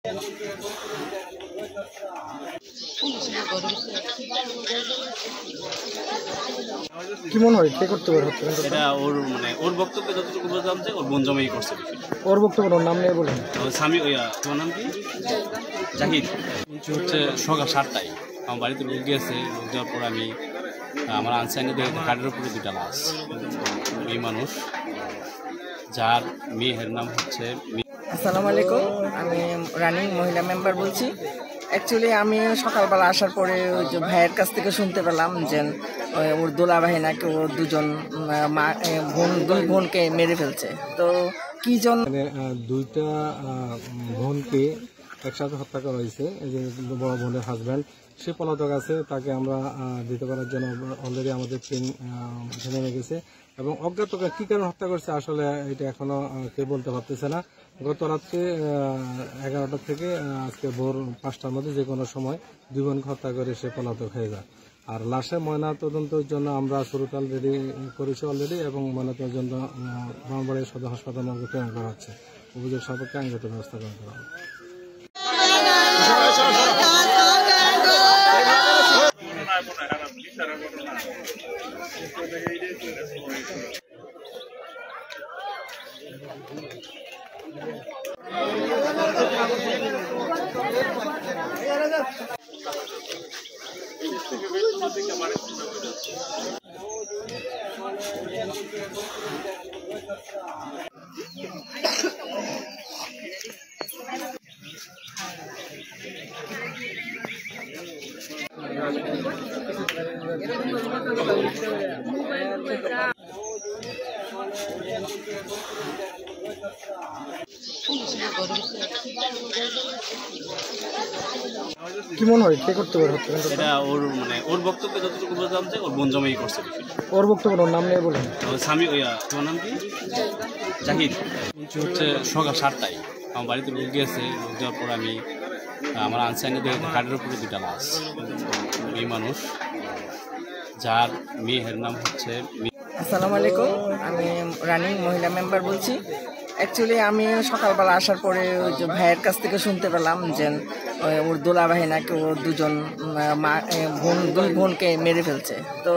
কি মনে হয় কে করতে পারে হত্যাকাণ্ড? এটা ওর বক্তব্যে যতটুকু বুঝলাম যে ওর বোন জমাই করছে বিষয়টা। ওর বক্তব্য ওর নাম নিয়ে বলেন। স্বামী তোমার নাম কি? জাহিদ। হচ্ছে সকাল 7টায় আমার বাড়িতে লোক গিয়েছে। লোক যাওয়ার পর আমি আমার আনসাইনে দেখে কাঠের উপরে দুটা লাশ। মেয়ে মানুষ, যার মেয়ের নাম হচ্ছে। আসসালামু আলাইকুম, আমি রানিং মহিলা মেম্বার বলছি। অ্যাকচুয়ালি আমি সকালবেলা আসার পরে ওই যে ভাইয়ের কাছ থেকে শুনতে পেলাম যে ওর দোলাভাই নাকি ওর দুই বোনকে মেরে ফেলছে। তো কি জন দুইটা বোনকে একসাথে হত্যা করা হয়েছে। এই যে বড় বোনের হাজব্যান্ড, সে পলাতক আছে, তাকে আমরা দিতে পারার জন্য অলরেডি আমাদের টিম নেমে গেছে। এবং অজ্ঞাতকে কি কারণে হত্যা করছে আসলে এটা এখনো কেউ বলতে পারতেছে না। গত রাত্রে 11টা থেকে আজকে ভোর 5টার মধ্যে যে কোনো সময় দুই বোনকে হত্যা করে সে পলাতক হয়ে যায়। আর লাশের ময়না তদন্তের জন্য আমরা শুরুকাল রেডি করেছি অলরেডি, এবং ময়নাতদন্তের জন্য ব্রাহ্মণবাড়িয়া সদর হাসপাতাল মর্গে প্রেরণ করা হচ্ছে। অভিযোগ সাপেক্ষে আইনগত ব্যবস্থা গ্রহণ করা হবে। কি মনে হয় কে করতে পারে হত্যাকাণ্ড? এটা ওর বক্তব্যে যতটুকু বুঝলাম যে ওর বোন জমাই করছে বিষয়টা। ওর বক্তব্য ওর নাম নিয়ে বলেন। স্বামী তোমার নাম কি? জাহিদ। হচ্ছে সকাল 7টায় আমার বাড়িতে লোক গিয়েছে। লোক যাওয়ার পর আমি আমার আনসাইনে দেখে কাঠের উপরে দুটা লাশ। মেয়ে মানুষ, যার মেয়ের নাম হচ্ছে। আসসালামু আলাইকুম, আমি রানিং মহিলা মেম্বার বলছি। অ্যাকচুয়ালি আমি সকালবেলা আসার পরে ওই যে ভাইয়ের কাছ থেকে শুনতে পেলাম যে ওর দোলাভাই নাকি ওর দুই বোনকে মেরে ফেলছে। তো